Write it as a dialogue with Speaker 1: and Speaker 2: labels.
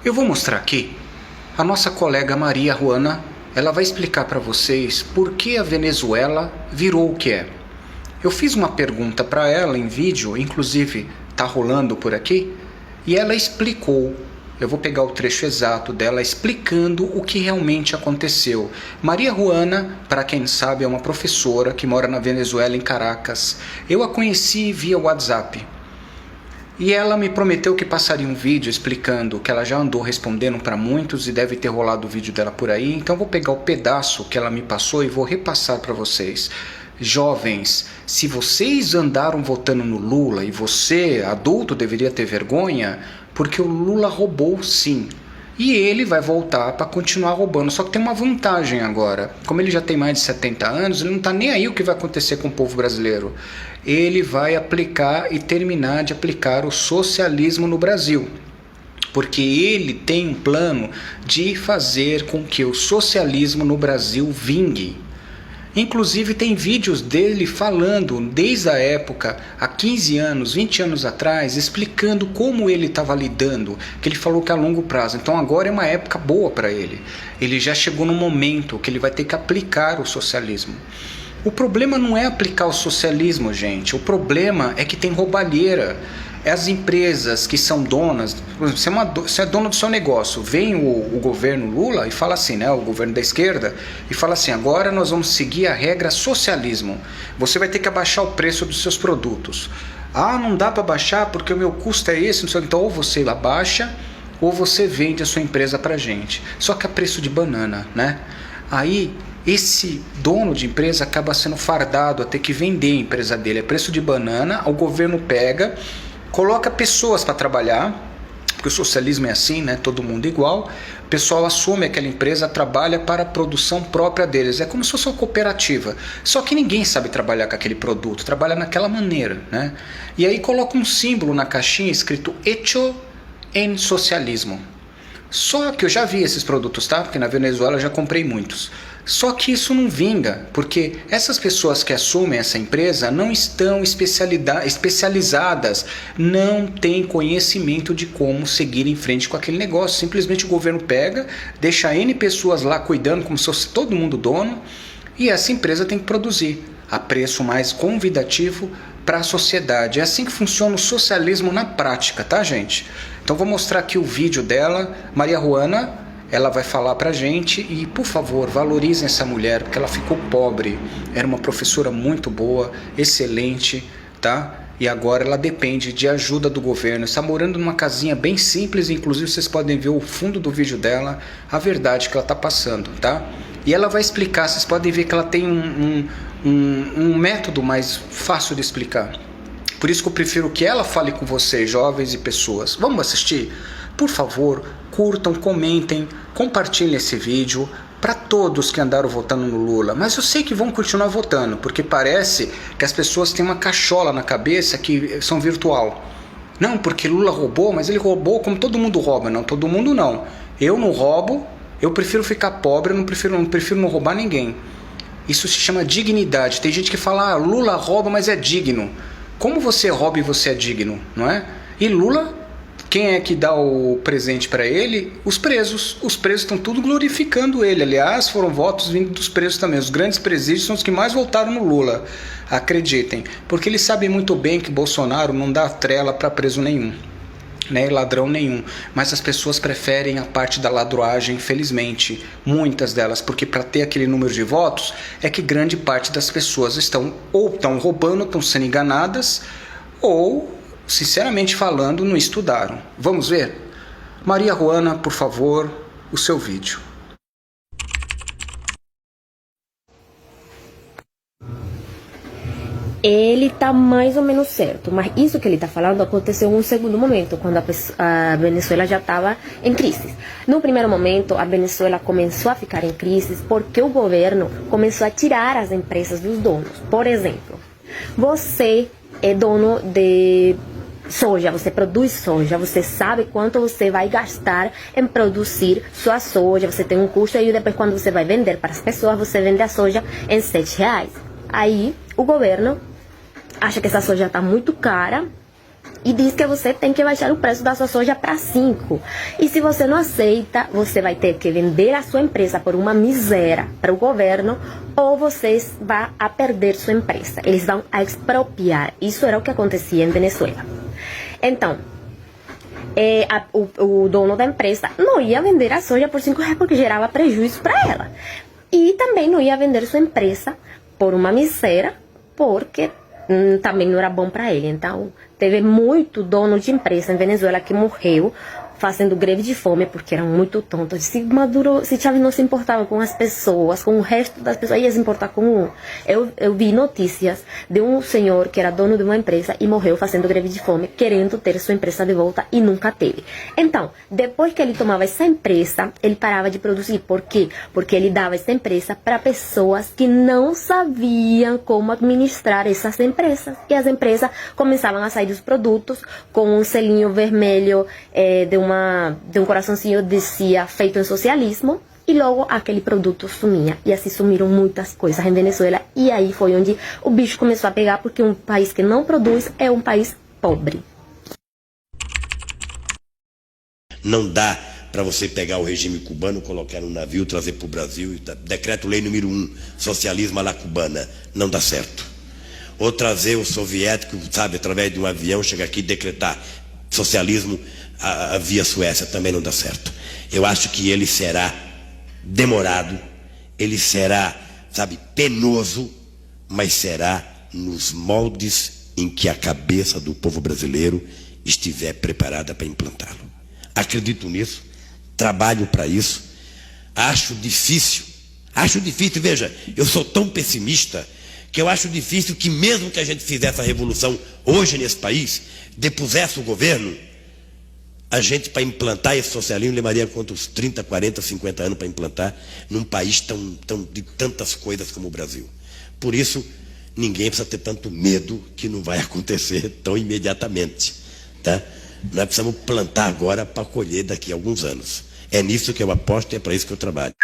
Speaker 1: Eu vou mostrar aqui a nossa colega Maria Juana. Ela vai explicar para vocês por que a Venezuela virou o que é. Eu fiz uma pergunta para ela em vídeo, inclusive tá rolando por aqui, e ela explicou. Eu vou pegar o trecho exato dela explicando o que realmente aconteceu. Maria Juana, para quem sabe, é uma professora que mora na Venezuela, em Caracas. Eu a conheci via WhatsApp. E ela me prometeu que passaria um vídeo explicando que ela já andou respondendo para muitos e deve ter rolado o vídeo dela por aí. Então vou pegar o pedaço que ela me passou e vou repassar para vocês. Jovens, se vocês andaram votando no Lula e você, adulto, deveria ter vergonha, porque o Lula roubou sim. E ele vai voltar para continuar roubando. Só que tem uma vantagem agora. Como ele já tem mais de 70 anos, ele não está nem aí o que vai acontecer com o povo brasileiro. Ele vai aplicar e terminar de aplicar o socialismo no Brasil. Porque ele tem um plano de fazer com que o socialismo no Brasil vingue. Inclusive tem vídeos dele falando desde a época, há 15 anos, 20 anos atrás, explicando como ele estava lidando, que ele falou que a longo prazo. Então agora é uma época boa para ele. Ele já chegou no momento que ele vai ter que aplicar o socialismo. O problema não é aplicar o socialismo, gente. O problema é que tem roubalheira. As empresas que são donas, por exemplo, você é dono do seu negócio, vem o governo Lula e fala assim, né, o governo da esquerda, e fala assim, agora nós vamos seguir a regra socialismo, você vai ter que abaixar o preço dos seus produtos. Ah, não dá para baixar porque o meu custo é esse, não sei, então ou você abaixa ou você vende a sua empresa pra gente, só que a preço de banana, né? Aí esse dono de empresa acaba sendo fardado a ter que vender a empresa dele a preço de banana, o governo pega, coloca pessoas para trabalhar, porque o socialismo é assim, né? Todo mundo igual. O pessoal assume aquela empresa, trabalha para a produção própria deles. É como se fosse uma cooperativa. Só que ninguém sabe trabalhar com aquele produto, trabalha naquela maneira, né? E aí coloca um símbolo na caixinha escrito Hecho en Socialismo. Só que eu já vi esses produtos, tá? Porque na Venezuela eu já comprei muitos. Só que isso não vinga, porque essas pessoas que assumem essa empresa não estão especializadas, não têm conhecimento de como seguir em frente com aquele negócio. Simplesmente o governo pega, deixa N pessoas lá cuidando como se fosse todo mundo dono, e essa empresa tem que produzir a preço mais convidativo para a sociedade. É assim que funciona o socialismo na prática, tá, gente? Então vou mostrar aqui o vídeo dela, Maria Juana. Ela vai falar pra gente e, por favor, valorizem essa mulher, porque ela ficou pobre. Era uma professora muito boa, excelente, tá? E agora ela depende de ajuda do governo. Está morando numa casinha bem simples, inclusive vocês podem ver o fundo do vídeo dela, a verdade que ela está passando, tá? E ela vai explicar, vocês podem ver que ela tem um método mais fácil de explicar. Por isso que eu prefiro que ela fale com vocês, jovens e pessoas. Vamos assistir? Por favor, curtam, comentem, compartilhem esse vídeo para todos que andaram votando no Lula. Mas eu sei que vão continuar votando, porque parece que as pessoas têm uma cachola na cabeça que são virtual. Não, porque Lula roubou, mas ele roubou como todo mundo rouba. Não, todo mundo não. Eu não roubo, eu prefiro ficar pobre, eu não prefiro não roubar ninguém. Isso se chama dignidade. Tem gente que fala, Lula rouba, mas é digno. Como você rouba e você é digno, não é? E Lula, quem é que dá o presente para ele? Os presos. Os presos estão tudo glorificando ele. Aliás, foram votos vindo dos presos também. Os grandes presídios são os que mais votaram no Lula. Acreditem. Porque eles sabem muito bem que Bolsonaro não dá trela para preso nenhum, né? Ladrão nenhum. Mas as pessoas preferem a parte da ladroagem, infelizmente. Muitas delas. Porque para ter aquele número de votos, é que grande parte das pessoas estão roubando, estão sendo enganadas, ou, sinceramente falando, não estudaram. Vamos ver? Maria Juana, por favor, o seu vídeo.
Speaker 2: Ele tá mais ou menos certo, mas isso que ele tá falando aconteceu em um segundo momento, quando a Venezuela já estava em crise. No primeiro momento, a Venezuela começou a ficar em crise porque o governo começou a tirar as empresas dos donos. Por exemplo, você é dono de soja, você produz soja, você sabe quanto você vai gastar em produzir sua soja, você tem um custo e depois quando você vai vender para as pessoas, você vende a soja em R$7. Aí o governo acha que essa soja está muito cara e diz que você tem que baixar o preço da sua soja para 5. E se você não aceita, você vai ter que vender a sua empresa por uma miséria para o governo, ou você vai a perder sua empresa. Eles vão a expropriar. Isso era o que acontecia em Venezuela. Então, o dono da empresa não ia vender a soja por 5 reais porque gerava prejuízo para ela. E também não ia vender sua empresa por uma miséria porque também não era bom para ele. Então, teve muito dono de empresa em Venezuela que morreu fazendo greve de fome porque eram muito tontos. Se Chávez não se importava com as pessoas, com o resto das pessoas, ia se importar com um. Eu vi notícias de um senhor que era dono de uma empresa e morreu fazendo greve de fome, querendo ter sua empresa de volta e nunca teve. Então, depois que ele tomava essa empresa, ele parava de produzir. Por quê? Porque ele dava essa empresa para pessoas que não sabiam como administrar essas empresas. E as empresas começavam a sair dos produtos com um selinho vermelho de um coraçãozinho dizia feito em socialismo, e logo aquele produto sumia. E assim sumiram muitas coisas em Venezuela, e aí foi onde o bicho começou a pegar, porque um país que não produz é um país pobre.
Speaker 3: Não dá para você pegar o regime cubano, colocar no navio, trazer para o Brasil, decreto-lei número 1, socialismo à la cubana, não dá certo. Ou trazer o soviético, sabe, através de um avião, chegar aqui e decretar socialismo via Suécia, também não dá certo. Eu acho que ele será demorado, ele será, sabe, penoso, mas será nos moldes em que a cabeça do povo brasileiro estiver preparada para implantá-lo. Acredito nisso, trabalho para isso, acho difícil, veja, eu sou tão pessimista que eu acho difícil que mesmo que a gente fizesse a revolução hoje nesse país, depusesse o governo, a gente, para implantar esse socialismo, levaria quantos 30, 40, 50 anos para implantar num país de tantas coisas como o Brasil. Por isso, ninguém precisa ter tanto medo que não vai acontecer tão imediatamente. Tá? Nós precisamos plantar agora para colher daqui a alguns anos. É nisso que eu aposto e é para isso que eu trabalho.